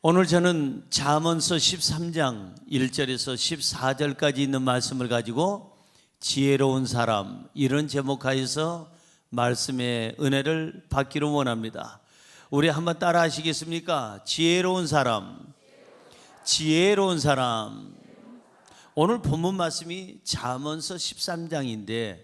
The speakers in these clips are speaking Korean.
오늘 저는 잠언서 13장 1절에서 14절까지 있는 말씀을 가지고 지혜로운 사람, 이런 제목하에서 말씀의 은혜를 받기를 원합니다. 우리 한번 따라 하시겠습니까? 지혜로운 사람, 지혜로운 사람. 오늘 본문 말씀이 잠언서 13장인데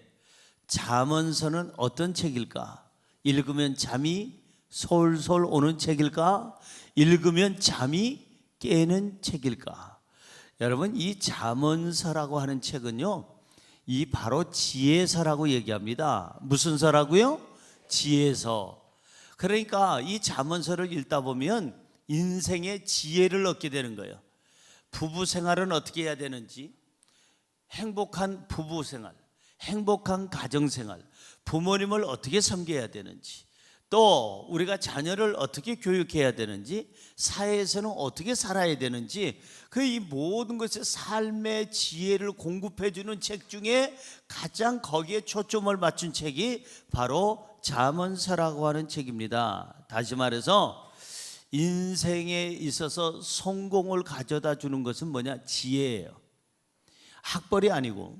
잠언서는 어떤 책일까? 읽으면 잠이 솔솔 오는 책일까? 읽으면 잠이 깨는 책일까? 여러분, 이 잠언서라고 하는 책은요, 이 바로 지혜서라고 얘기합니다. 무슨 서라고요? 지혜서. 그러니까 이 잠언서를 읽다 보면 인생의 지혜를 얻게 되는 거예요. 부부 생활은 어떻게 해야 되는지, 행복한 부부 생활, 행복한 가정 생활, 부모님을 어떻게 섬겨야 되는지, 또 우리가 자녀를 어떻게 교육해야 되는지, 사회에서는 어떻게 살아야 되는지, 그 이 모든 것의 삶의 지혜를 공급해 주는 책 중에 가장 거기에 초점을 맞춘 책이 바로 잠언서라고 하는 책입니다. 다시 말해서 인생에 있어서 성공을 가져다 주는 것은 뭐냐? 지혜예요. 학벌이 아니고,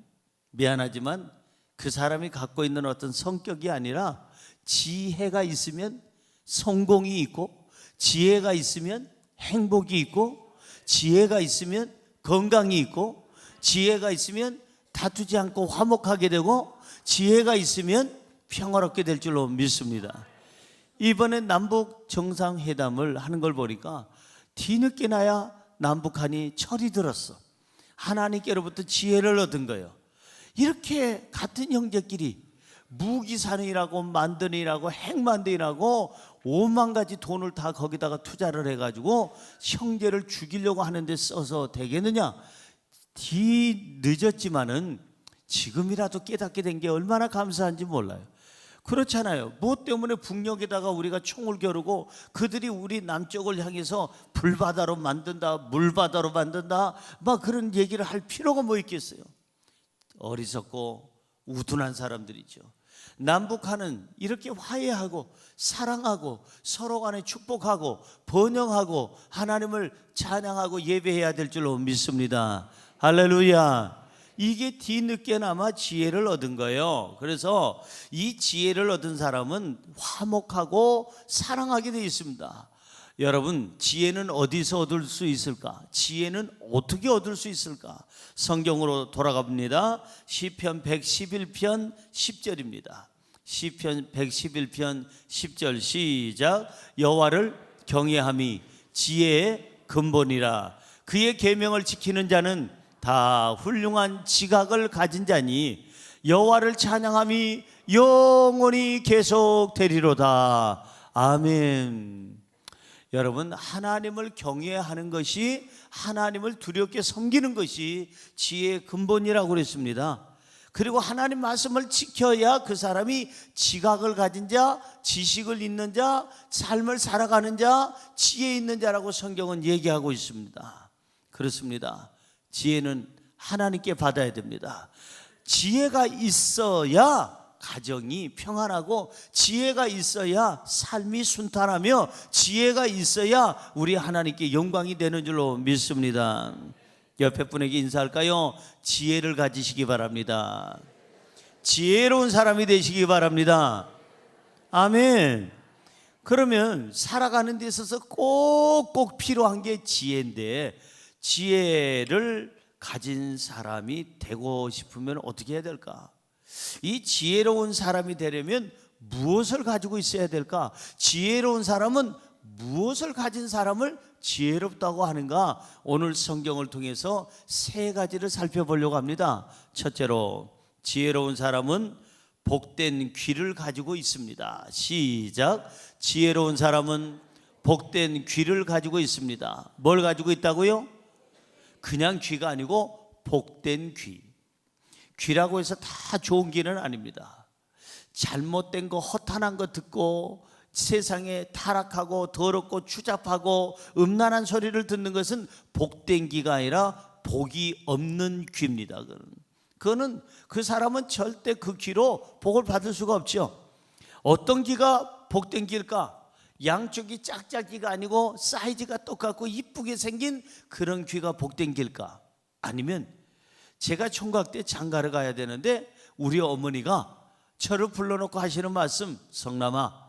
미안하지만 그 사람이 갖고 있는 어떤 성격이 아니라 지혜가 있으면 성공이 있고, 지혜가 있으면 행복이 있고, 지혜가 있으면 건강이 있고, 지혜가 있으면 다투지 않고 화목하게 되고, 지혜가 있으면 평화롭게 될 줄로 믿습니다. 이번에 남북 정상회담을 하는 걸 보니까 뒤늦게 나야 남북한이 철이 들었어. 하나님께로부터 지혜를 얻은 거예요. 이렇게 같은 형제끼리 무기산이라고 만드니라고 핵만드니라고 5만 가지 돈을 다 거기다가 투자를 해가지고 형제를 죽이려고 하는데 써서 되겠느냐? 늦었지만은 지금이라도 깨닫게 된 게 얼마나 감사한지 몰라요. 그렇잖아요. 뭐 때문에 북녘에다가 우리가 총을 겨루고 그들이 우리 남쪽을 향해서 불바다로 만든다, 물바다로 만든다, 막 그런 얘기를 할 필요가 뭐 있겠어요. 어리석고 우둔한 사람들이죠. 남북한은 이렇게 화해하고 사랑하고 서로 간에 축복하고 번영하고 하나님을 찬양하고 예배해야 될 줄로 믿습니다. 할렐루야. 이게 뒤늦게나마 지혜를 얻은 거예요. 그래서 이 지혜를 얻은 사람은 화목하고 사랑하게 되어 있습니다. 여러분, 지혜는 어디서 얻을 수 있을까? 지혜는 어떻게 얻을 수 있을까? 성경으로 돌아가 봅니다. 시편 111편 10절입니다. 시편 111편 10절 시작. 여호와를 경외함이 지혜의 근본이라. 그의 계명을 지키는 자는 다 훌륭한 지각을 가진 자니 여호와를 찬양함이 영원히 계속되리로다. 아멘. 여러분, 하나님을 경외하는 것이, 하나님을 두렵게 섬기는 것이 지혜의 근본이라고 그랬습니다. 그리고 하나님 말씀을 지켜야 그 사람이 지각을 가진 자, 지식을 있는 자, 삶을 살아가는 자, 지혜 있는 자라고 성경은 얘기하고 있습니다. 그렇습니다. 지혜는 하나님께 받아야 됩니다. 지혜가 있어야 가정이 평안하고, 지혜가 있어야 삶이 순탄하며, 지혜가 있어야 우리 하나님께 영광이 되는 줄로 믿습니다. 옆에 분에게 인사할까요? 지혜를 가지시기 바랍니다. 지혜로운 사람이 되시기 바랍니다. 아멘. 그러면 살아가는 데 있어서 꼭꼭 필요한 게 지혜인데, 지혜를 가진 사람이 되고 싶으면 어떻게 해야 될까? 이 지혜로운 사람이 되려면 무엇을 가지고 있어야 될까? 지혜로운 사람은 무엇을 가진 사람을 지혜롭다고 하는가? 오늘 성경을 통해서 세 가지를 살펴보려고 합니다. 첫째로, 지혜로운 사람은 복된 귀를 가지고 있습니다. 시작. 지혜로운 사람은 복된 귀를 가지고 있습니다. 뭘 가지고 있다고요? 그냥 귀가 아니고 복된 귀. 귀라고 해서 다 좋은 귀는 아닙니다. 잘못된 거, 허탄한 거 듣고 세상에 타락하고 더럽고 추잡하고 음란한 소리를 듣는 것은 복된 귀가 아니라 복이 없는 귀입니다. 그거는 그 사람은 절대 그 귀로 복을 받을 수가 없죠. 어떤 귀가 복된 귀일까? 양쪽이 짝짝이가 아니고 사이즈가 똑같고 이쁘게 생긴 그런 귀가 복된 길까? 아니면 제가 총각 때 장가를 가야 되는데 우리 어머니가 저를 불러놓고 하시는 말씀, 성남아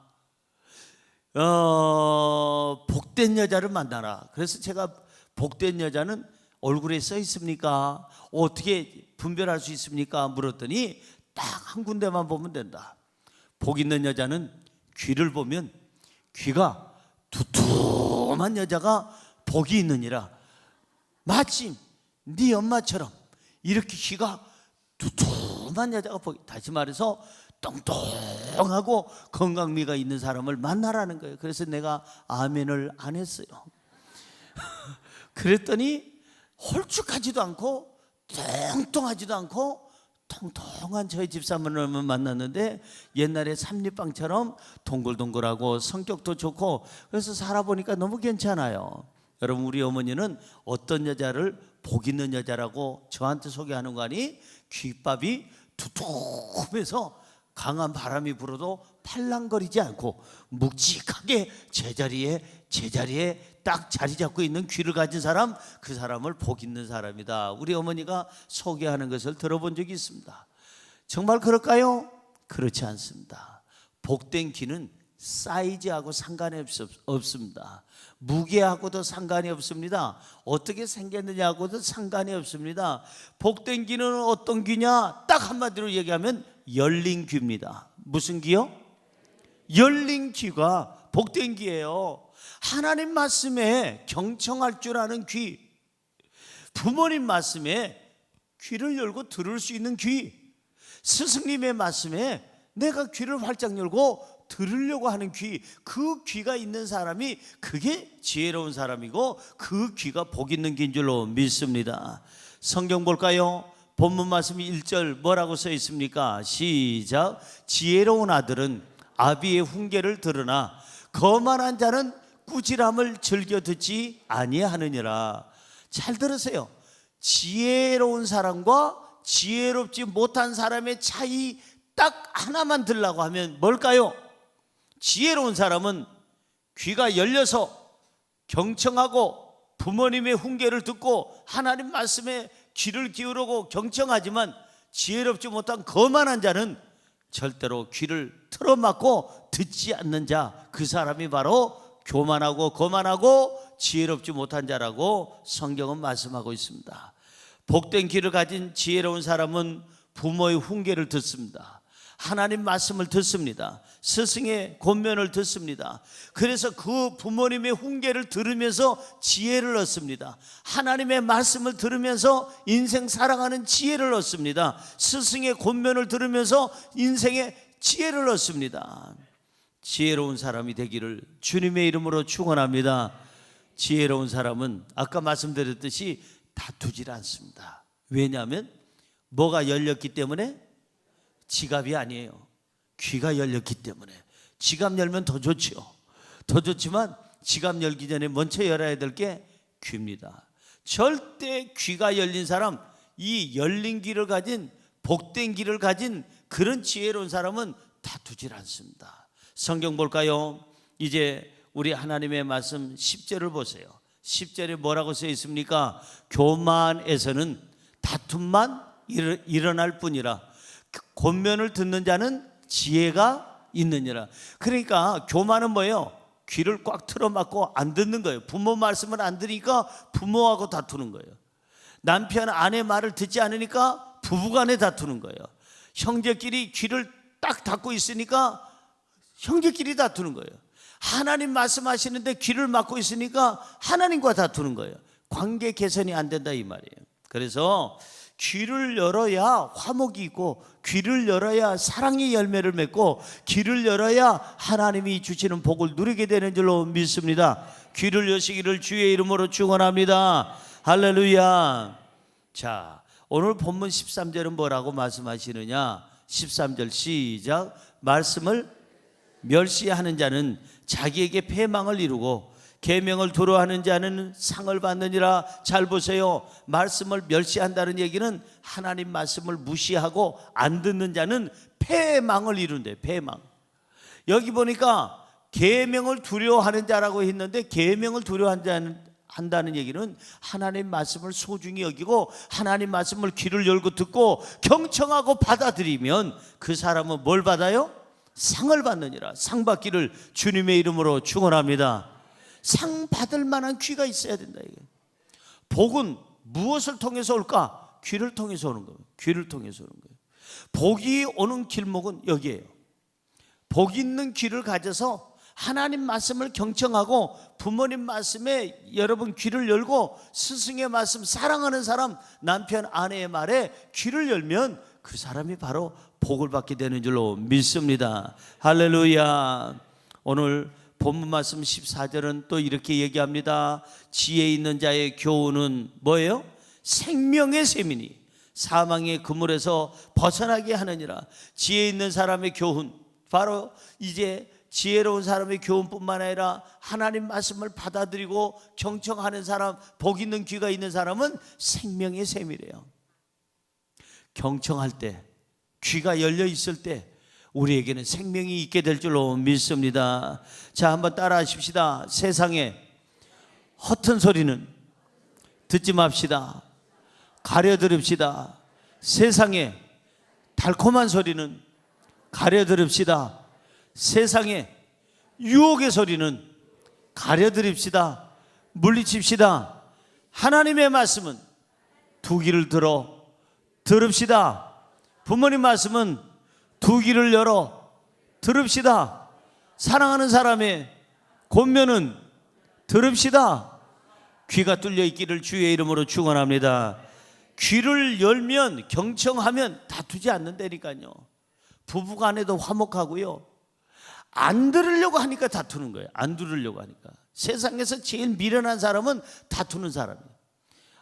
복된 여자를 만나라. 그래서 제가 복된 여자는 얼굴에 써 있습니까? 어떻게 분별할 수 있습니까? 물었더니 딱 한 군데만 보면 된다. 복 있는 여자는 귀를 보면 귀가 두툼한 여자가 복이 있느니라. 마침 네 엄마처럼 이렇게 귀가 두툼한 여자가 복이, 다시 말해서 똥똥하고 건강미가 있는 사람을 만나라는 거예요. 그래서 내가 아멘을 안 했어요. 그랬더니 홀쭉하지도 않고 뚱뚱하지도 않고 통통한 저희 집사람을 만났는데 옛날에 삼립빵처럼 동글동글하고 성격도 좋고, 그래서 살아보니까 너무 괜찮아요. 여러분, 우리 어머니는 어떤 여자를 복 있는 여자라고 저한테 소개하는 거 아니? 귓밥이 두툼해서 강한 바람이 불어도 팔랑거리지 않고 묵직하게 제자리에 딱 자리 잡고 있는 귀를 가진 사람, 그 사람을 복 있는 사람이다. 우리 어머니가 소개하는 것을 들어본 적이 있습니다. 정말 그럴까요? 그렇지 않습니다. 복된 귀는 사이즈하고 상관이 없습니다. 무게하고도 상관이 없습니다. 어떻게 생겼느냐하고도 상관이 없습니다. 복된 귀는 어떤 귀냐? 딱 한마디로 얘기하면 열린 귀입니다. 무슨 귀요? 열린 귀가 복된 귀예요. 하나님 말씀에 경청할 줄 아는 귀, 부모님 말씀에 귀를 열고 들을 수 있는 귀, 스승님의 말씀에 내가 귀를 활짝 열고 들으려고 하는 귀, 그 귀가 있는 사람이 그게 지혜로운 사람이고 그 귀가 복 있는 귀인 줄로 믿습니다. 성경 볼까요? 본문 말씀 1절 뭐라고 써 있습니까? 시작. 지혜로운 아들은 아비의 훈계를 들으나 거만한 자는 꾸지람을 즐겨 듣지 아니하느니라. 잘 들으세요. 지혜로운 사람과 지혜롭지 못한 사람의 차이 딱 하나만 들라고 하면 뭘까요? 지혜로운 사람은 귀가 열려서 경청하고 부모님의 훈계를 듣고 하나님 말씀에 귀를 기울이고 경청하지만, 지혜롭지 못한 거만한 자는 절대로 귀를 틀어막고 듣지 않는 자, 그 사람이 바로 교만하고 거만하고 지혜롭지 못한 자라고 성경은 말씀하고 있습니다. 복된 귀를 가진 지혜로운 사람은 부모의 훈계를 듣습니다. 하나님 말씀을 듣습니다. 스승의 권면을 듣습니다. 그래서 그 부모님의 훈계를 들으면서 지혜를 얻습니다. 하나님의 말씀을 들으면서 인생 살아가는 지혜를 얻습니다. 스승의 권면을 들으면서 인생의 지혜를 얻습니다. 지혜로운 사람이 되기를 주님의 이름으로 축원합니다. 지혜로운 사람은 아까 말씀드렸듯이 다투질 않습니다. 왜냐하면 뭐가 열렸기 때문에? 지갑이 아니에요. 귀가 열렸기 때문에. 지갑 열면 더 좋죠. 더 좋지만 지갑 열기 전에 먼저 열어야 될 게 귀입니다. 절대 귀가 열린 사람, 이 열린 귀를 가진 복된 귀를 가진 그런 지혜로운 사람은 다투질 않습니다. 성경 볼까요? 이제 우리 하나님의 말씀 10절을 보세요. 10절에 뭐라고 써 있습니까? 교만에서는 다툼만 일어날 뿐이라 권면을 듣는 자는 지혜가 있느니라. 그러니까 교만은 뭐예요? 귀를 꽉 틀어막고 안 듣는 거예요. 부모 말씀을 안 들으니까 부모하고 다투는 거예요. 남편 아내 말을 듣지 않으니까 부부간에 다투는 거예요. 형제끼리 귀를 딱 닫고 있으니까 형제끼리 다투는 거예요. 하나님 말씀하시는데 귀를 막고 있으니까 하나님과 다투는 거예요. 관계 개선이 안 된다 이 말이에요. 그래서 귀를 열어야 화목이 있고, 귀를 열어야 사랑의 열매를 맺고, 귀를 열어야 하나님이 주시는 복을 누리게 되는 줄로 믿습니다. 귀를 여시기를 주의 이름으로 축원합니다. 할렐루야. 자, 오늘 본문 13절은 뭐라고 말씀하시느냐? 13절 시작. 말씀을 멸시하는 자는 자기에게 패망을 이루고 계명을 두려워하는 자는 상을 받느니라. 잘 보세요. 말씀을 멸시한다는 얘기는 하나님 말씀을 무시하고 안 듣는 자는 패망을 이룬대. 패망. 여기 보니까 계명을 두려워하는 자라고 했는데, 계명을 두려워한다는 얘기는 하나님 말씀을 소중히 여기고 하나님 말씀을 귀를 열고 듣고 경청하고 받아들이면 그 사람은 뭘 받아요? 상을 받느니라. 상 받기를 주님의 이름으로 축원합니다. 상 받을 만한 귀가 있어야 된다. 이게 복은 무엇을 통해서 올까? 귀를 통해서 오는 거예요. 귀를 통해서 오는 거예요. 복이 오는 길목은 여기에요. 복 있는 귀를 가져서 하나님 말씀을 경청하고 부모님 말씀에 여러분 귀를 열고 스승의 말씀, 사랑하는 사람, 남편, 아내의 말에 귀를 열면 그 사람이 바로 복을 받게 되는 줄로 믿습니다. 할렐루야. 오늘 본문 말씀 14절은 또 이렇게 얘기합니다. 지혜 있는 자의 교훈은 뭐예요? 생명의 셈이니 사망의 그물에서 벗어나게 하느니라. 지혜 있는 사람의 교훈, 바로 이제 지혜로운 사람의 교훈뿐만 아니라 하나님 말씀을 받아들이고 경청하는 사람, 복 있는 귀가 있는 사람은 생명의 셈이래요. 경청할 때, 귀가 열려 있을 때 우리에게는 생명이 있게 될 줄로 믿습니다. 자, 한번 따라 하십시다. 세상에 허튼 소리는 듣지 맙시다. 가려들읍시다. 세상에 달콤한 소리는 가려들읍시다. 세상에 유혹의 소리는 가려드립시다. 물리칩시다. 하나님의 말씀은 두 귀를 들어 들읍시다. 부모님 말씀은 두 귀를 열어 들읍시다. 사랑하는 사람의 권면은 들읍시다. 귀가 뚫려 있기를 주의 이름으로 축원합니다. 귀를 열면, 경청하면 다투지 않는다니까요. 부부간에도 화목하고요. 안 들으려고 하니까 다투는 거예요. 안 들으려고 하니까. 세상에서 제일 미련한 사람은 다투는 사람이에요.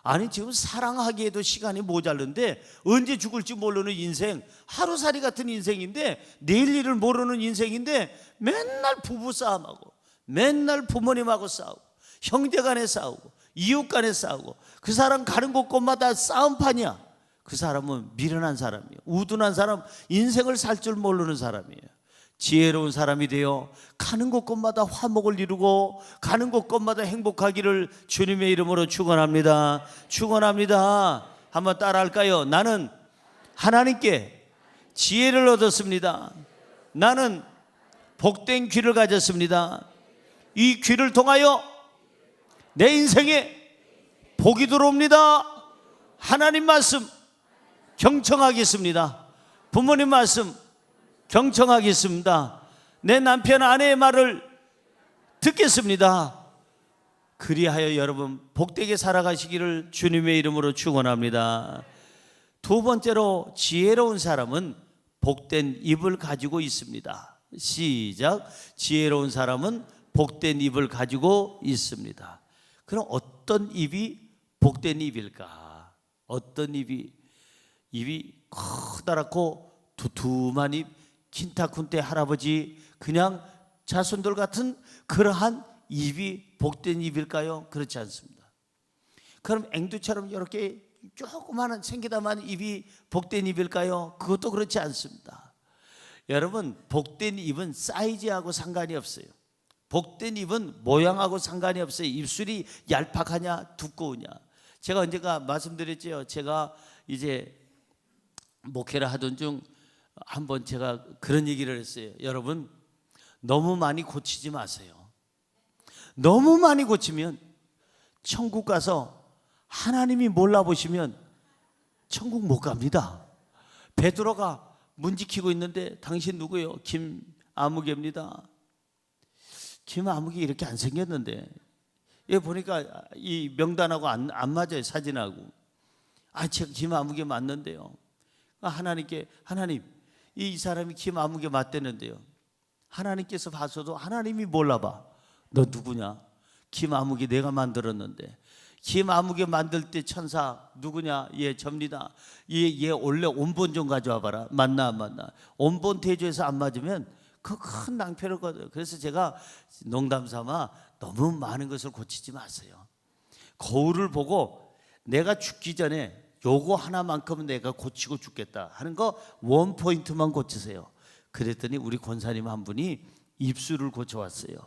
아니, 지금 사랑하기에도 시간이 모자른데 언제 죽을지 모르는 인생, 하루살이 같은 인생인데, 내일 일을 모르는 인생인데 맨날 부부싸움하고 맨날 부모님하고 싸우고 형제간에 싸우고 이웃간에 싸우고 그 사람 가는 곳곳마다 싸움판이야. 그 사람은 미련한 사람이에요. 우둔한 사람, 인생을 살 줄 모르는 사람이에요. 지혜로운 사람이 되어 가는 곳곳마다 화목을 이루고 가는 곳곳마다 행복하기를 주님의 이름으로 축원합니다. 축원합니다. 한번 따라할까요? 나는 하나님께 지혜를 얻었습니다. 나는 복된 귀를 가졌습니다. 이 귀를 통하여 내 인생에 복이 들어옵니다. 하나님 말씀 경청하겠습니다. 부모님 말씀 경청하겠습니다. 내 남편, 아내의 말을 듣겠습니다. 그리하여 여러분 복되게 살아가시기를 주님의 이름으로 축원합니다. 두 번째로, 지혜로운 사람은 복된 입을 가지고 있습니다. 시작. 지혜로운 사람은 복된 입을 가지고 있습니다. 그럼 어떤 입이 복된 입일까? 어떤 입이 커다랗고 두툼한 입, 킨타쿤테 할아버지, 그냥 자손들 같은 그러한 입이 복된 입일까요? 그렇지 않습니다. 그럼 앵두처럼 이렇게 조그마한 생기다만 입이 복된 입일까요? 그것도 그렇지 않습니다. 여러분, 복된 입은 사이즈하고 상관이 없어요. 복된 입은 모양하고 상관이 없어요. 입술이 얄팍하냐 두꺼우냐. 제가 언젠가 말씀드렸죠. 제가 이제 목회를 하던 중 한번 제가 그런 얘기를 했어요. 여러분, 너무 많이 고치지 마세요. 너무 많이 고치면 천국 가서 하나님이 몰라보시면 천국 못 갑니다. 베드로가 문 지키고 있는데 당신 누구예요? 김아무개입니다. 김아무개 이렇게 안 생겼는데, 얘 보니까 이 명단하고 안 맞아요. 사진하고. 제가 김아무개 맞는데요. 하나님께, 하나님, 이 사람이 김아무개 맞대는데요. 하나님께서 봐서도 하나님이 몰라봐. 너 누구냐? 김아무개 내가 만들었는데. 김아무개 만들 때 천사 누구냐? 얘 접니다. 얘 원래 온본 좀 가져와 봐라. 맞나 안 맞나? 온본 대조해서 안 맞으면 그 큰 낭패를 거둬요. 그래서 제가 농담 삼아 너무 많은 것을 고치지 마세요. 거울을 보고 내가 죽기 전에 요거 하나만큼은 내가 고치고 죽겠다 하는 거 원 포인트만 고치세요. 그랬더니 우리 권사님 한 분이 입술을 고쳐왔어요.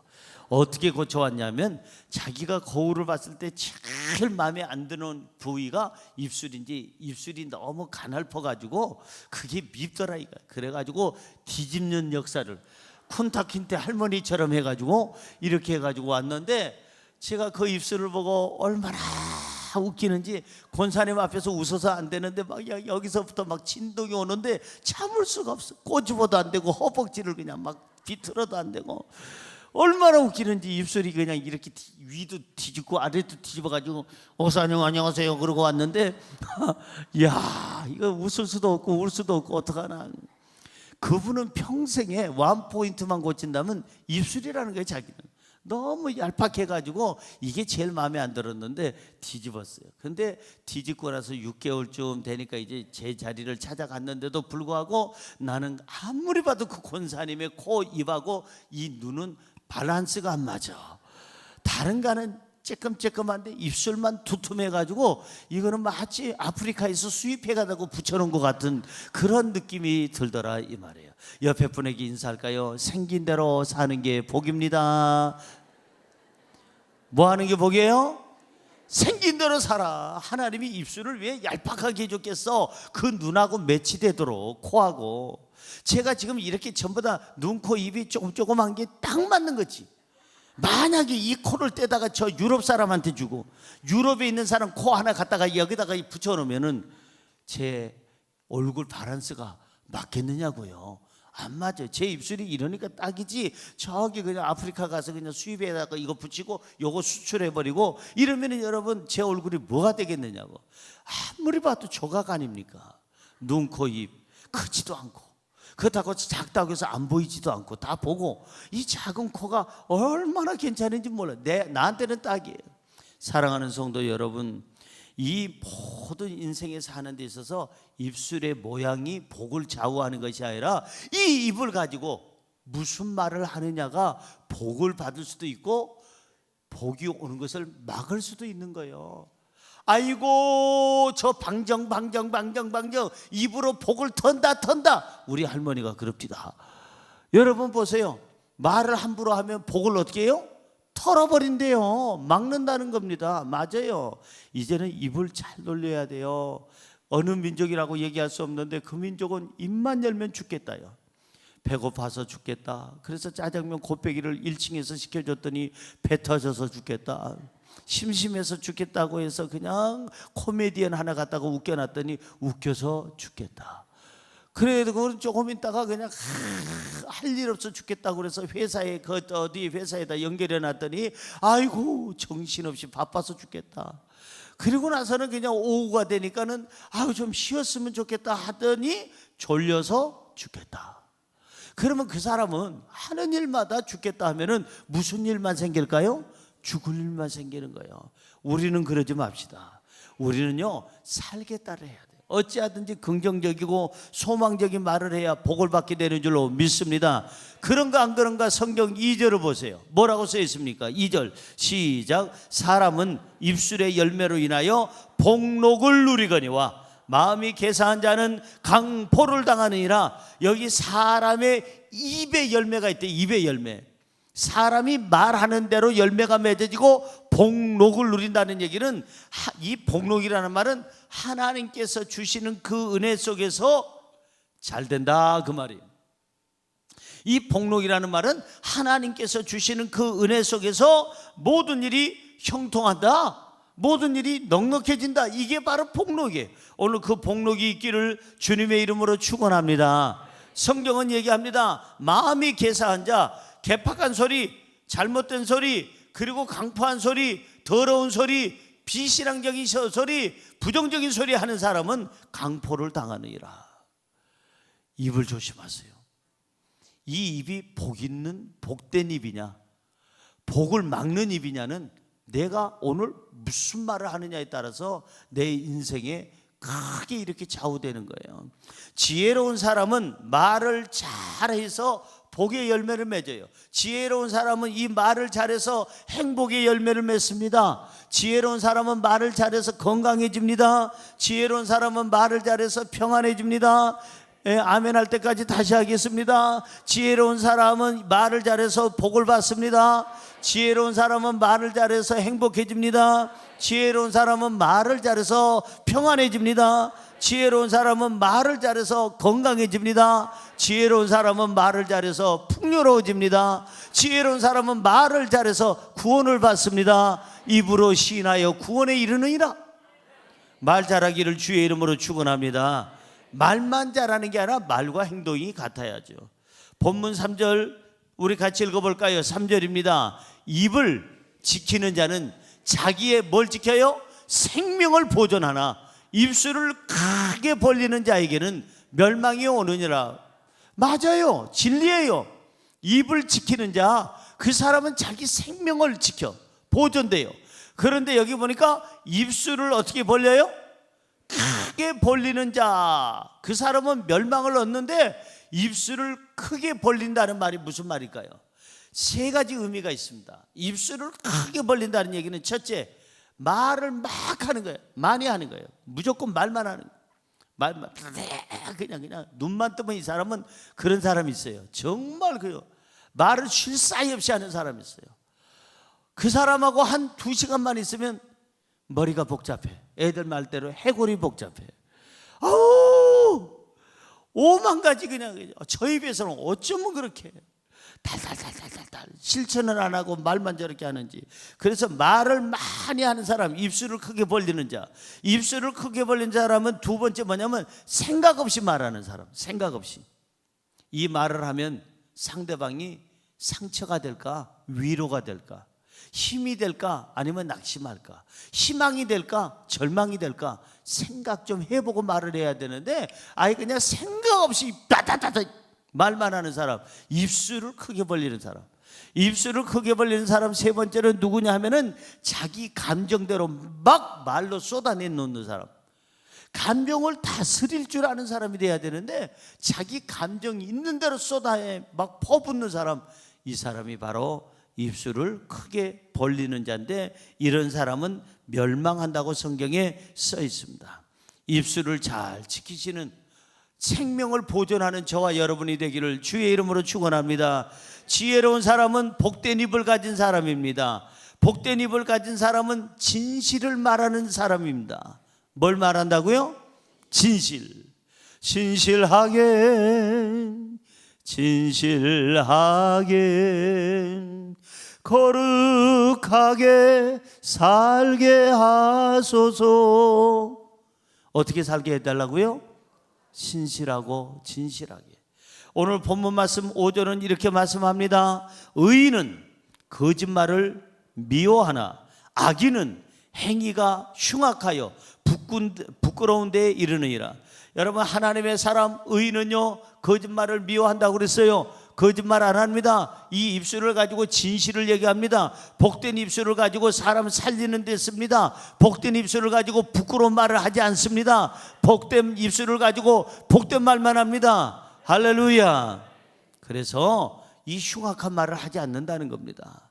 어떻게 고쳐왔냐면 자기가 거울을 봤을 때 제일 마음에 안 드는 부위가 입술인지 입술이 너무 가냘퍼가지고 그게 밉더라 이거. 그래가지고 뒤집는 역사를 쿤타킨테 할머니처럼 해가지고 이렇게 해가지고 왔는데 제가 그 입술을 보고 얼마나 웃기는지 권사님 앞에서 웃어서 안 되는데 막 여기서부터 막 진동이 오는데 참을 수가 없어. 꼬집어도 안 되고 허벅지를 그냥 막 비틀어도 안 되고 얼마나 웃기는지 입술이 그냥 이렇게 위도 뒤집고 아래도 뒤집어가지고 어사님 안녕하세요 그러고 왔는데 야 이거 웃을 수도 없고 울 수도 없고 어떡하나. 그분은 평생에 원포인트만 고친다면 입술이라는 거예요. 자기는 너무 얄팍해가지고 이게 제일 마음에 안 들었는데 뒤집었어요. 근데 뒤집고 나서 6개월쯤 되니까 이제 제 자리를 찾아갔는데도 불구하고 나는 아무리 봐도 그 권사님의 코, 입하고 이 눈은 밸런스가 안 맞아. 다른 가는 쬐끔쬐끔한데 입술만 두툼해가지고 이거는 마치 아프리카에서 수입해가다가 붙여놓은 것 같은 그런 느낌이 들더라 이 말이에요. 옆에 분에게 인사할까요? 생긴 대로 사는 게 복입니다. 뭐 하는 게 복이에요? 생긴 대로 살아. 하나님이 입술을 왜 얄팍하게 해줬겠어? 그 눈하고 매치되도록 코하고. 제가 지금 이렇게 전부 다 눈, 코, 입이 조그만 게 딱 맞는 거지. 만약에 이 코를 떼다가 저 유럽 사람한테 주고 유럽에 있는 사람 코 하나 갖다가 여기다가 붙여놓으면은 제 얼굴 밸런스가 맞겠느냐고요. 안 맞아요. 제 입술이 이러니까 딱이지 저기 그냥 아프리카 가서 그냥 수입에다가 이거 붙이고 요거 수출해버리고 이러면은 여러분 제 얼굴이 뭐가 되겠느냐고. 아무리 봐도 조각 아닙니까? 눈, 코, 입 크지도 않고 그렇다고 작다고 해서 안 보이지도 않고 다 보고 이 작은 코가 얼마나 괜찮은지 몰라. 나한테는 딱이에요. 사랑하는 성도 여러분, 이 모든 인생에 사는 데 있어서 입술의 모양이 복을 좌우하는 것이 아니라 이 입을 가지고 무슨 말을 하느냐가 복을 받을 수도 있고 복이 오는 것을 막을 수도 있는 거예요. 아이고 저 방정 입으로 복을 턴다. 우리 할머니가 그럽디다. 여러분 보세요. 말을 함부로 하면 복을 어떻게 해요? 털어버린대요. 막는다는 겁니다. 맞아요. 이제는 입을 잘 놀려야 돼요. 어느 민족이라고 얘기할 수 없는데 그 민족은 입만 열면 죽겠다요. 배고파서 죽겠다. 그래서 짜장면 곱빼기를 1층에서 시켜줬더니 배 터져서 죽겠다. 심심해서 죽겠다고 해서 그냥 코미디언 하나 갖다가 웃겨놨더니 웃겨서 죽겠다. 그래도 그건 조금 있다가 그냥 할 일 없어 죽겠다고 그래서 회사에 어디 회사에다 연결해놨더니 아이고 정신없이 바빠서 죽겠다. 그리고 나서는 그냥 오후가 되니까는 아유 좀 쉬었으면 좋겠다 하더니 졸려서 죽겠다. 그러면 그 사람은 하는 일마다 죽겠다 하면은 무슨 일만 생길까요? 죽을 일만 생기는 거예요. 우리는 그러지 맙시다. 우리는요 살겠다를 해야 돼요. 어찌하든지 긍정적이고 소망적인 말을 해야 복을 받게 되는 줄로 믿습니다. 그런가 안 그런가 성경 2절을 보세요. 뭐라고 써 있습니까? 2절 시작. 사람은 입술의 열매로 인하여 복록을 누리거니와 마음이 개사한 자는 강포를 당하느니라. 여기 사람의 입의 열매가 있대. 입의 열매. 사람이 말하는 대로 열매가 맺어지고 복록을 누린다는 얘기는 이 복록이라는 말은 하나님께서 주시는 그 은혜 속에서 잘 된다 그 말이에요. 이 복록이라는 말은 하나님께서 주시는 그 은혜 속에서 모든 일이 형통한다. 모든 일이 넉넉해진다. 이게 바로 복록이에요. 오늘 그 복록이 있기를 주님의 이름으로 축원합니다. 성경은 얘기합니다. 마음이 개사한 자, 개팍한 소리, 잘못된 소리, 그리고 강포한 소리, 더러운 소리, 비신앙적인 소리, 부정적인 소리 하는 사람은 강포를 당하느니라. 입을 조심하세요. 이 입이 복 있는 복된 입이냐, 복을 막는 입이냐는 내가 오늘 무슨 말을 하느냐에 따라서 내 인생에 크게 이렇게 좌우되는 거예요. 지혜로운 사람은 말을 잘해서 복의 열매를 맺어요. 지혜로운 사람은 이 말을 잘해서 행복의 열매를 맺습니다. 지혜로운 사람은 말을 잘해서 건강해집니다. 지혜로운 사람은 말을 잘해서 평안해집니다. 아멘 할 때까지 다시 하겠습니다. 지혜로운 사람은 말을 잘해서 복을 받습니다. 지혜로운 사람은 말을 잘해서 행복해집니다. 지혜로운 사람은 말을 잘해서 평안해집니다. 지혜로운 사람은 말을 잘해서 건강해집니다. 지혜로운 사람은 말을 잘해서 풍요로워집니다. 지혜로운 사람은 말을 잘해서 구원을 받습니다. 입으로 시인하여 구원에 이르느니라. 말 잘하기를 주의 이름으로 축원합니다. 말만 잘하는 게 아니라 말과 행동이 같아야죠. 본문 3절 우리 같이 읽어볼까요? 3절입니다. 입을 지키는 자는 자기의 뭘 지켜요? 생명을 보존하나 입술을 크게 벌리는 자에게는 멸망이 오느니라. 맞아요. 진리예요. 입을 지키는 자, 그 사람은 자기 생명을 지켜 보존돼요. 그런데 여기 보니까 입술을 어떻게 벌려요? 크게 벌리는 자, 그 사람은 멸망을 얻는데 입술을 크게 벌린다는 말이 무슨 말일까요? 세 가지 의미가 있습니다. 입술을 크게 벌린다는 얘기는 첫째, 말을 막 하는 거예요. 많이 하는 거예요. 무조건 말만 하는 거예요. 말만 그냥 눈만 뜨면 이 사람은 그런 사람이 있어요. 정말 그요. 말을 쉴 사이 없이 하는 사람이 있어요. 그 사람하고 한 2시간만 있으면 머리가 복잡해. 애들 말대로 해골이 복잡해. 아우, 5만 가지 그냥 저 입에서는 어쩌면 그렇게 달달달달달달 실천을 안 하고 말만 저렇게 하는지. 그래서 말을 많이 하는 사람, 입술을 크게 벌리는 자. 입술을 크게 벌리는 사람은 두 번째 뭐냐면 생각 없이 말하는 사람. 생각 없이. 이 말을 하면 상대방이 상처가 될까? 위로가 될까? 힘이 될까? 아니면 낙심할까? 희망이 될까? 절망이 될까? 생각 좀 해보고 말을 해야 되는데 아예 그냥 생각 없이 따다다다 말만 하는 사람, 입술을 크게 벌리는 사람. 입술을 크게 벌리는 사람 세 번째는 누구냐 하면은 자기 감정대로 막 말로 쏟아내놓는 사람. 감정을 다스릴 줄 아는 사람이 돼야 되는데 자기 감정이 있는 대로 쏟아내 막 퍼붓는 사람, 이 사람이 바로 입술을 크게 벌리는 자인데 이런 사람은 멸망한다고 성경에 써 있습니다. 입술을 잘 지키시는 생명을 보존하는 저와 여러분이 되기를 주의 이름으로 축원합니다. 지혜로운 사람은 복된 입을 가진 사람입니다. 복된 입을 가진 사람은 진실을 말하는 사람입니다. 뭘 말한다고요? 진실. 진실하게 거룩하게 살게 하소서. 어떻게 살게 해달라고요? 신실하고 진실하게. 오늘 본문 말씀 5절은 이렇게 말씀합니다. 의인은 거짓말을 미워하나 악인은 행위가 흉악하여 부끄러운 데에 이르느니라. 여러분, 하나님의 사람 의인은요 거짓말을 미워한다고 그랬어요. 거짓말 안 합니다. 이 입술을 가지고 진실을 얘기합니다. 복된 입술을 가지고 사람 살리는 데 씁니다. 복된 입술을 가지고 부끄러운 말을 하지 않습니다. 복된 입술을 가지고 복된 말만 합니다. 할렐루야. 그래서 이 흉악한 말을 하지 않는다는 겁니다.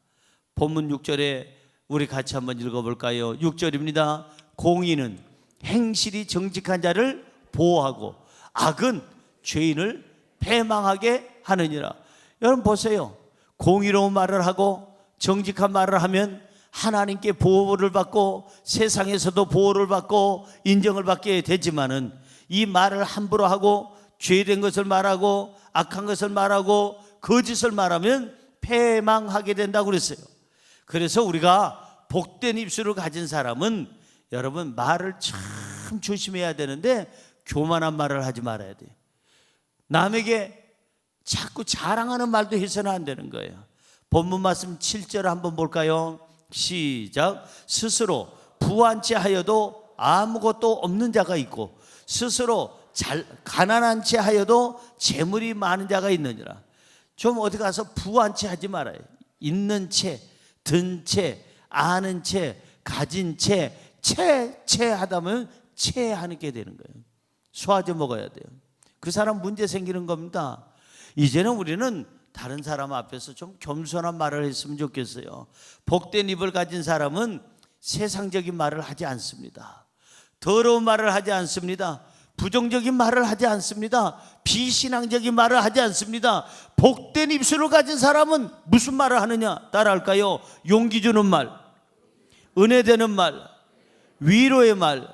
본문 6절에 우리 같이 한번 읽어볼까요? 6절입니다. 공의는 행실이 정직한 자를 보호하고 악은 죄인을 패망하게 하느니라. 여러분 보세요. 공의로운 말을 하고 정직한 말을 하면 하나님께 보호를 받고 세상에서도 보호를 받고 인정을 받게 되지만은 이 말을 함부로 하고 죄된 것을 말하고 악한 것을 말하고 거짓을 말하면 패망하게 된다고 그랬어요. 그래서 우리가 복된 입술을 가진 사람은 여러분 말을 참 조심해야 되는데 교만한 말을 하지 말아야 돼요. 남에게 자꾸 자랑하는 말도 해서는 안 되는 거예요. 본문 말씀 7절 한번 볼까요? 시작. 스스로 부한 채 하여도 아무것도 없는 자가 있고 스스로 가난한 채 하여도 재물이 많은 자가 있느니라. 좀 어디 가서 부한 채 하지 말아요. 있는 채, 든 채, 아는 채, 가진 채 하다면 채하는 게 되는 거예요. 소화제 먹어야 돼요. 그 사람 문제 생기는 겁니다. 이제는 우리는 다른 사람 앞에서 좀 겸손한 말을 했으면 좋겠어요. 복된 입을 가진 사람은 세상적인 말을 하지 않습니다. 더러운 말을 하지 않습니다. 부정적인 말을 하지 않습니다. 비신앙적인 말을 하지 않습니다. 복된 입술을 가진 사람은 무슨 말을 하느냐? 따라할까요? 용기 주는 말, 은혜 되는 말, 위로의 말,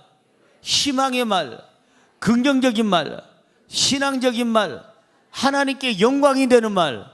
희망의 말, 긍정적인 말, 신앙적인 말, 하나님께 영광이 되는 말,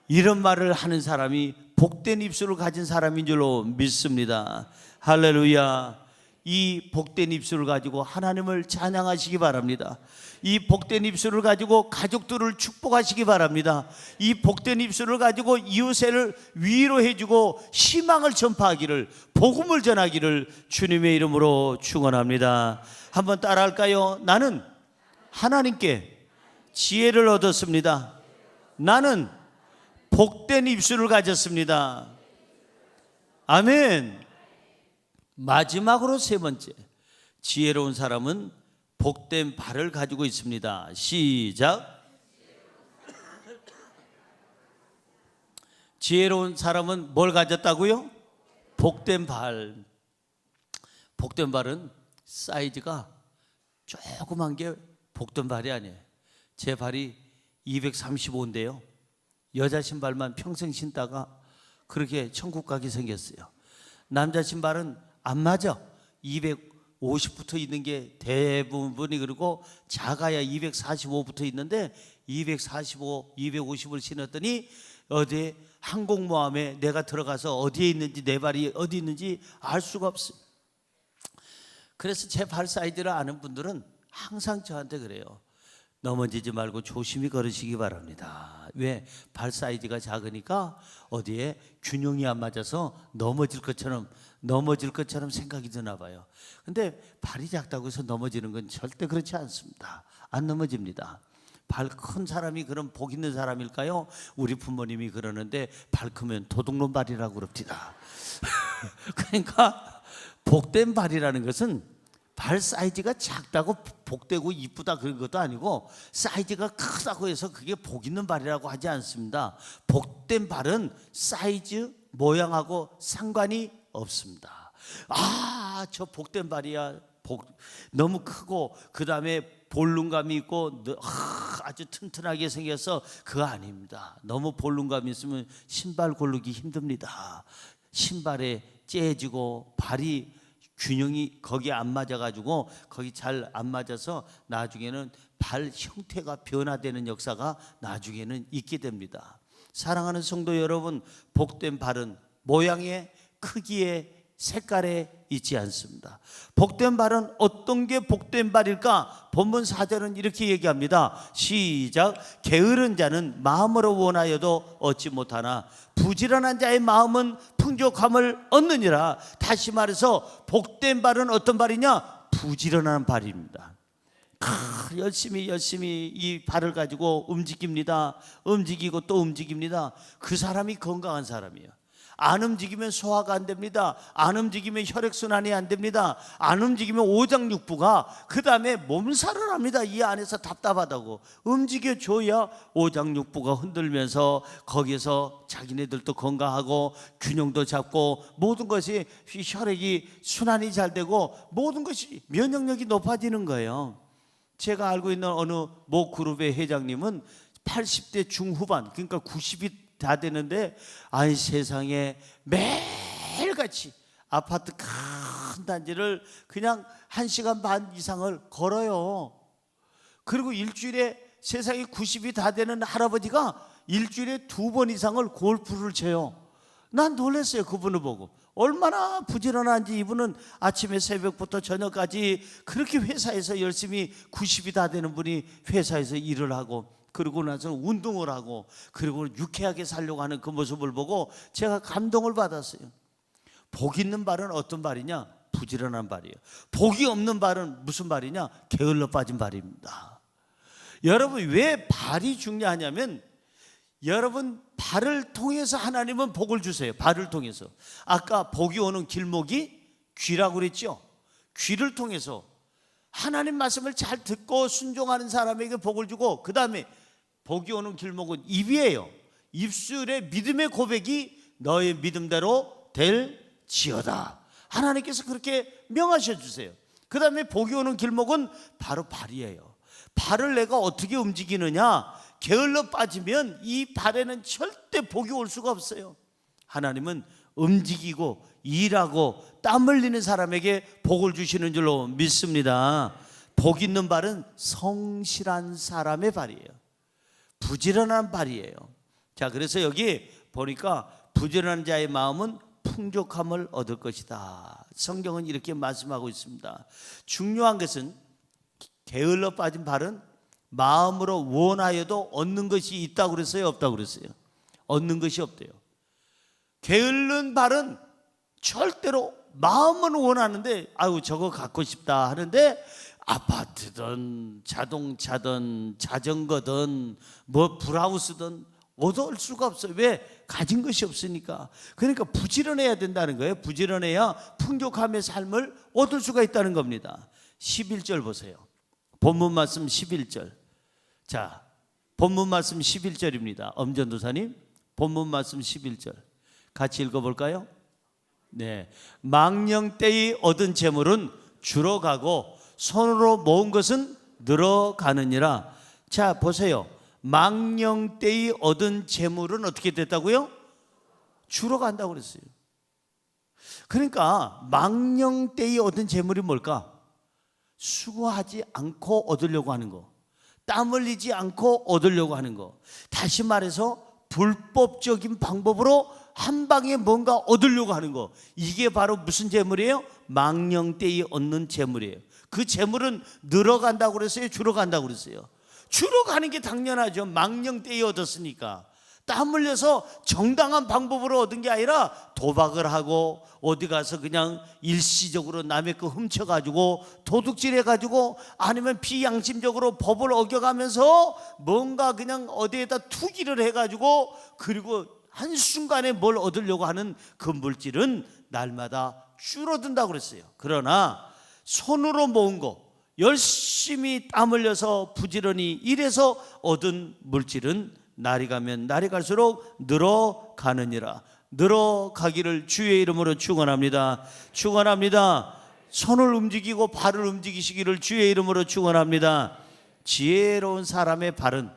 이런 말을 하는 사람이 복된 입술을 가진 사람인 줄로 믿습니다. 할렐루야. 이 복된 입술을 가지고 하나님을 찬양하시기 바랍니다. 이 복된 입술을 가지고 가족들을 축복하시기 바랍니다. 이 복된 입술을 가지고 이웃을 위로해주고 희망을 전파하기를, 복음을 전하기를 주님의 이름으로 축원합니다. 한번 따라할까요? 나는 하나님께 지혜를 얻었습니다. 나는 복된 입술을 가졌습니다. 아멘. 마지막으로 세 번째, 지혜로운 사람은 복된 발을 가지고 있습니다. 시작. 지혜로운 사람은 뭘 가졌다고요? 복된 발. 복된 발은 사이즈가 조그만 게 복된 발이 아니에요. 제 발이 235인데요 여자 신발만 평생 신다가 그렇게 천국 가게 생겼어요. 남자 신발은 안 맞아. 250부터 있는 게 대부분이, 그리고 작아야 245부터 있는데 245, 250을 신었더니 어디에 항공모함에 내가 들어가서 어디에 있는지, 내 발이 어디 있는지 알 수가 없어요. 그래서 제 발 사이즈를 아는 분들은 항상 저한테 그래요. 넘어지지 말고 조심히 걸으시기 바랍니다. 왜? 발 사이즈가 작으니까 어디에 균형이 안 맞아서 넘어질 것처럼 생각이 드나 봐요. 근데 발이 작다고 해서 넘어지는 건 절대 그렇지 않습니다. 안 넘어집니다. 발 큰 사람이 그런 복 있는 사람일까요? 우리 부모님이 그러는데 발 크면 도둑놈 발이라고 그럽니다. 그러니까 복된 발이라는 것은 발 사이즈가 작다고 복되고 이쁘다 그런 것도 아니고, 사이즈가 크다고 해서 그게 복 있는 발이라고 하지 않습니다. 복된 발은 사이즈, 모양하고 상관이 없습니다. 아, 저 복된 발이야. 너무 크고 그 다음에 볼륨감이 있고 아주 튼튼하게 생겨서 그거 아닙니다. 너무 볼륨감이 있으면 신발 고르기 힘듭니다. 신발에 째지고 발이 균형이 거기에 안 맞아가지고 거기 잘 안 맞아서 나중에는 발 형태가 변화되는 역사가 나중에는 있게 됩니다. 사랑하는 성도 여러분, 복된 발은 모양에, 크기에, 색깔에 있지 않습니다. 복된 발은 어떤 게 복된 발일까? 본문 4절은 이렇게 얘기합니다. 시작. 게으른 자는 마음으로 원하여도 얻지 못하나 부지런한 자의 마음은 풍족함을 얻느니라. 다시 말해서 복된 발은 어떤 발이냐? 부지런한 발입니다. 열심히 이 발을 가지고 움직입니다. 움직이고 또 움직입니다. 그 사람이 건강한 사람이에요. 안 움직이면 소화가 안 됩니다. 안 움직이면 혈액순환이 안 됩니다. 안 움직이면 오장육부가 그 다음에 몸살을 합니다. 이 안에서 답답하다고. 움직여줘야 오장육부가 흔들면서 거기에서 자기네들도 건강하고 균형도 잡고 모든 것이 혈액이 순환이 잘 되고 모든 것이 면역력이 높아지는 거예요. 제가 알고 있는 어느 모 그룹의 회장님은 80대 중후반, 그러니까 90이 다 되는데, 아이 세상에 매일같이 아파트 큰 단지를 그냥 1시간 반 이상을 걸어요. 그리고 일주일에, 세상에 90이 다 되는 할아버지가 일주일에 2번 이상을 골프를 쳐요. 난 놀랐어요. 그분을 보고 얼마나 부지런한지. 이분은 아침에 새벽부터 저녁까지 그렇게 회사에서 열심히, 90이 다 되는 분이 회사에서 일을 하고 그러고 나서 운동을 하고 그리고 유쾌하게 살려고 하는 그 모습을 보고 제가 감동을 받았어요. 복 있는 발은 어떤 발이냐? 부지런한 발이에요. 복이 없는 발은 무슨 발이냐? 게을러 빠진 발입니다. 여러분, 왜 발이 중요하냐면, 여러분 발을 통해서 하나님은 복을 주세요. 발을 통해서. 아까 복이 오는 길목이 귀라고 그랬죠. 귀를 통해서 하나님 말씀을 잘 듣고 순종하는 사람에게 복을 주고, 그 다음에 복이 오는 길목은 입이에요. 입술의 믿음의 고백이 너의 믿음대로 될지어다. 하나님께서 그렇게 명하셔 주세요. 그 다음에 복이 오는 길목은 바로 발이에요. 발을 내가 어떻게 움직이느냐? 게을러 빠지면 이 발에는 절대 복이 올 수가 없어요. 하나님은 움직이고 일하고 땀 흘리는 사람에게 복을 주시는 줄로 믿습니다. 복 있는 발은 성실한 사람의 발이에요. 부지런한 발이에요. 자, 그래서 여기 보니까 부지런한 자의 마음은 풍족함을 얻을 것이다. 성경은 이렇게 말씀하고 있습니다. 중요한 것은 게을러 빠진 발은 마음으로 원하여도 얻는 것이 있다고 그랬어요? 없다고 그랬어요? 얻는 것이 없대요. 게으른 발은 절대로 마음은 원하는데 아유 저거 갖고 싶다 하는데 아파트든 자동차든 자전거든 뭐 브라우스든 얻을 수가 없어요. 왜? 가진 것이 없으니까. 그러니까 부지런해야 된다는 거예요. 부지런해야 풍족함의 삶을 얻을 수가 있다는 겁니다. 11절 보세요. 본문 말씀 11절. 자, 본문 말씀 11절입니다. 엄전도사님, 본문 말씀 11절 같이 읽어볼까요? 네, 망령 때의 얻은 재물은 줄어가고 손으로 모은 것은 늘어가느니라. 자, 보세요. 망령 때의 얻은 재물은 어떻게 됐다고요? 줄어간다고 그랬어요. 그러니까 망령 때의 얻은 재물이 뭘까? 수고하지 않고 얻으려고 하는 거, 땀 흘리지 않고 얻으려고 하는 거, 다시 말해서 불법적인 방법으로 한 방에 뭔가 얻으려고 하는 거, 이게 바로 무슨 재물이에요? 망령 때에 얻는 재물이에요. 그 재물은 늘어간다고 그랬어요? 줄어간다고 그랬어요? 줄어가는 게 당연하죠. 망령 때에 얻었으니까. 땀 흘려서 정당한 방법으로 얻은 게 아니라 도박을 하고 어디 가서 그냥 일시적으로 남의 거 훔쳐가지고 도둑질해가지고 아니면 비양심적으로 법을 어겨가면서 뭔가 그냥 어디에다 투기를 해가지고 그리고 한순간에 뭘 얻으려고 하는 그 물질은 날마다 줄어든다고 그랬어요. 그러나 손으로 모은 거, 열심히 땀 흘려서 부지런히 일해서 얻은 물질은 날이 가면 날이 갈수록 늘어가느니라. 늘어가기를 주의 이름으로 축원합니다. 축원합니다. 손을 움직이고 발을 움직이시기를 주의 이름으로 축원합니다. 지혜로운 사람의 발은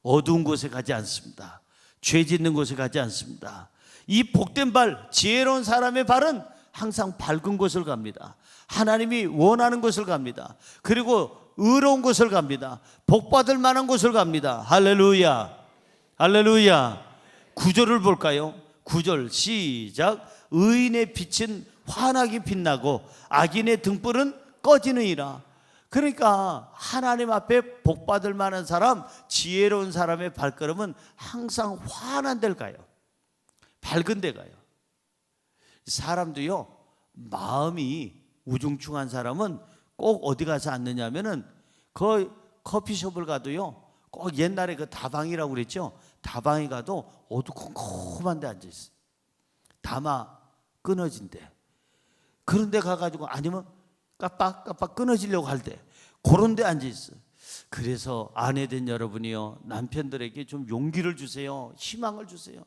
어두운 곳에 가지 않습니다. 죄 짓는 곳에 가지 않습니다. 이 복된 발, 지혜로운 사람의 발은 항상 밝은 곳을 갑니다. 하나님이 원하는 곳을 갑니다. 그리고 의로운 곳을 갑니다. 복받을 만한 곳을 갑니다. 할렐루야, 할렐루야. 9절을 볼까요? 9절 시작. 의인의 빛은 환하게 빛나고 악인의 등불은 꺼지느니라. 그러니까 하나님 앞에 복받을 만한 사람, 지혜로운 사람의 발걸음은 항상 환한 데를 가요. 밝은 데 가요. 사람도요, 마음이 우중충한 사람은 꼭 어디 가서 앉느냐면은 그 커피숍을 가도요, 꼭 옛날에 그 다방이라고 그랬죠. 다방에 가도 어두컴컴한 데 앉아있어요. 다마 끊어진 데, 그런 데 가가지고, 아니면 깜빡깜빡 끊어지려고 할 때 그런 데 앉아있어요. 그래서 아내된 여러분이요, 남편들에게 좀 용기를 주세요. 희망을 주세요.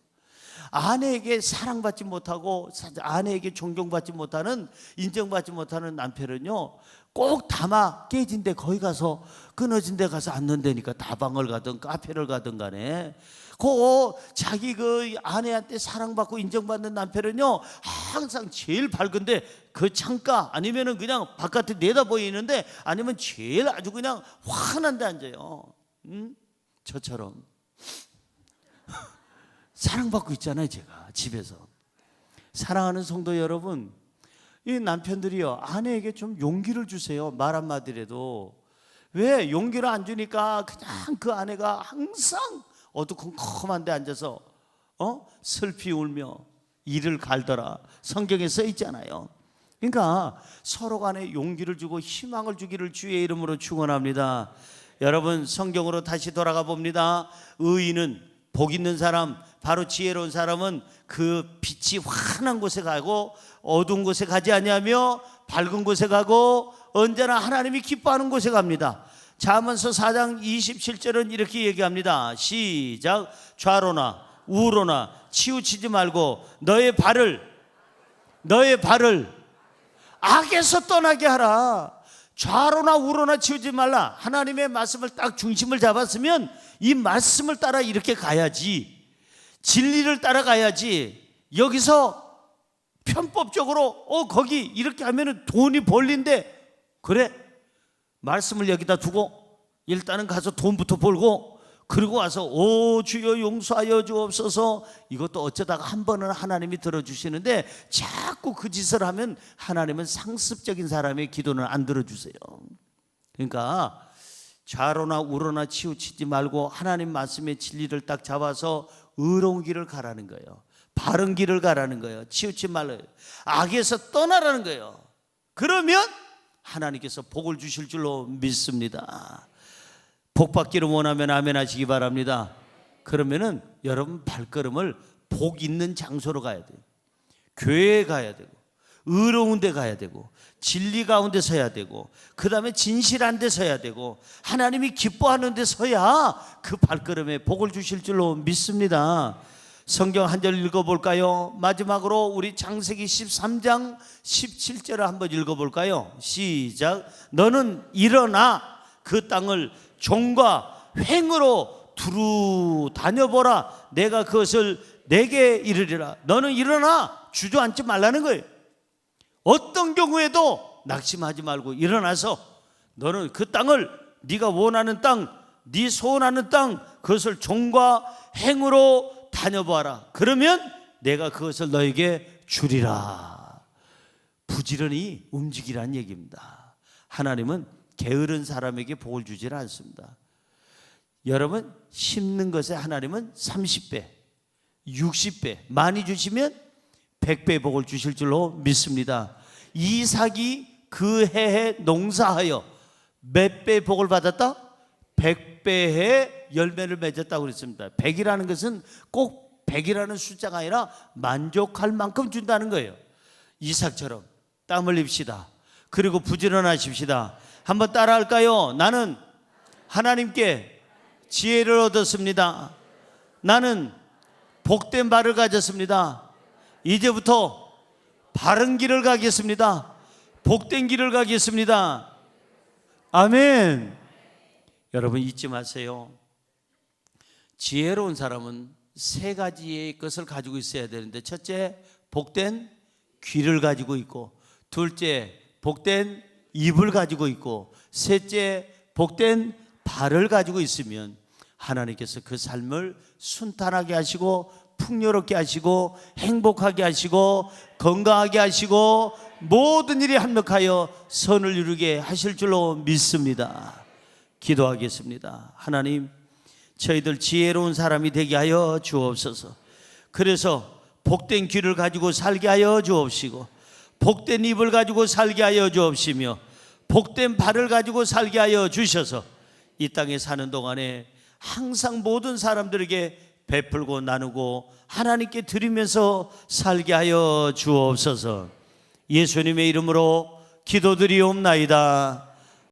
아내에게 사랑받지 못하고 아내에게 존경받지 못하는, 인정받지 못하는 남편은요, 꼭 담아 깨진 데, 거기 가서 끊어진 데 가서 앉는다니까. 다방을 가든 카페를 가든 간에 그 자기 그 아내한테 사랑받고 인정받는 남편은요, 항상 제일 밝은데 그 창가 아니면은 그냥 바깥에 내다 보이는데, 아니면 제일 아주 그냥 환한 데 앉아요. 저처럼 사랑받고 있잖아요. 제가 집에서. 사랑하는 성도 여러분, 이 남편들이요, 아내에게 좀 용기를 주세요. 말 한마디라도. 왜? 용기를 안 주니까 그냥 그 아내가 항상 어두컴컴한 데 앉아서 슬피 울며 이를 갈더라. 성경에 써 있잖아요. 그러니까 서로 간에 용기를 주고 희망을 주기를 주의 이름으로 축원합니다. 여러분, 성경으로 다시 돌아가 봅니다. 의인은, 복 있는 사람, 바로 지혜로운 사람은 그 빛이 환한 곳에 가고 어두운 곳에 가지 아니하며 밝은 곳에 가고 언제나 하나님이 기뻐하는 곳에 갑니다. 잠언서 4장 27절은 이렇게 얘기합니다. 시작. 좌로나 우로나 치우치지 말고 너의 발을 악에서 떠나게 하라. 좌로나 우로나 치우지 말라. 하나님의 말씀을 딱 중심을 잡았으면 이 말씀을 따라 이렇게 가야지, 진리를 따라가야지. 여기서 편법적으로 거기 이렇게 하면 돈이 벌린데, 그래 말씀을 여기다 두고 일단은 가서 돈부터 벌고, 그리고 와서 오 주여 용서하여 주옵소서. 이것도 어쩌다가 한 번은 하나님이 들어주시는데 자꾸 그 짓을 하면 하나님은 상습적인 사람의 기도는 안 들어주세요. 그러니까 좌로나 우로나 치우치지 말고 하나님 말씀의 진리를 딱 잡아서 의로운 길을 가라는 거예요. 바른 길을 가라는 거예요. 치우치지 말아요. 악에서 떠나라는 거예요. 그러면 하나님께서 복을 주실 줄로 믿습니다. 복 받기를 원하면 아멘 하시기 바랍니다. 그러면은 여러분 발걸음을 복 있는 장소로 가야 돼요. 교회에 가야 되고, 의로운 데 가야 되고, 진리 가운데 서야 되고, 그 다음에 진실한 데 서야 되고, 하나님이 기뻐하는 데 서야 그 발걸음에 복을 주실 줄로 믿습니다. 성경 한 절 읽어볼까요? 마지막으로 우리 창세기 13장 17절을 한번 읽어볼까요? 시작. 너는 일어나 그 땅을 종과 횡으로 두루 다녀보라. 내가 그것을 내게 이르리라. 너는 일어나, 주저앉지 말라는 거예요. 어떤 경우에도 낙심하지 말고 일어나서 너는 그 땅을, 네가 원하는 땅, 네 소원하는 땅, 그것을 종과 횡으로 다녀보아라. 그러면 내가 그것을 너에게 주리라. 부지런히 움직이라는 얘기입니다. 하나님은 게으른 사람에게 복을 주질 않습니다. 여러분, 심는 것에 하나님은 30배, 60배 많이 주시면 100배 복을 주실 줄로 믿습니다. 이삭이 그 해에 농사하여 몇 배 복을 받았다? 100배의 열매를 맺었다고 그랬습니다. 100이라는 것은 꼭 100이라는 숫자가 아니라 만족할 만큼 준다는 거예요. 이삭처럼 땀 흘립시다. 그리고 부지런하십시다. 한번 따라 할까요? 나는 하나님께 지혜를 얻었습니다. 나는 복된 발을 가졌습니다. 이제부터 바른 길을 가겠습니다. 복된 길을 가겠습니다. 아멘. 여러분 잊지 마세요. 지혜로운 사람은 세 가지의 것을 가지고 있어야 되는데, 첫째, 복된 귀를 가지고 있고, 둘째, 복된 입을 가지고 있고, 셋째, 복된 발을 가지고 있으면 하나님께서 그 삶을 순탄하게 하시고 풍요롭게 하시고 행복하게 하시고 건강하게 하시고 모든 일이 합력하여 선을 이루게 하실 줄로 믿습니다. 기도하겠습니다. 하나님, 저희들 지혜로운 사람이 되게 하여 주옵소서. 그래서 복된 귀를 가지고 살게 하여 주옵시고, 복된 입을 가지고 살게 하여 주옵시며, 복된 발을 가지고 살게 하여 주셔서 이 땅에 사는 동안에 항상 모든 사람들에게 베풀고 나누고 하나님께 드리면서 살게 하여 주옵소서. 예수님의 이름으로 기도드리옵나이다.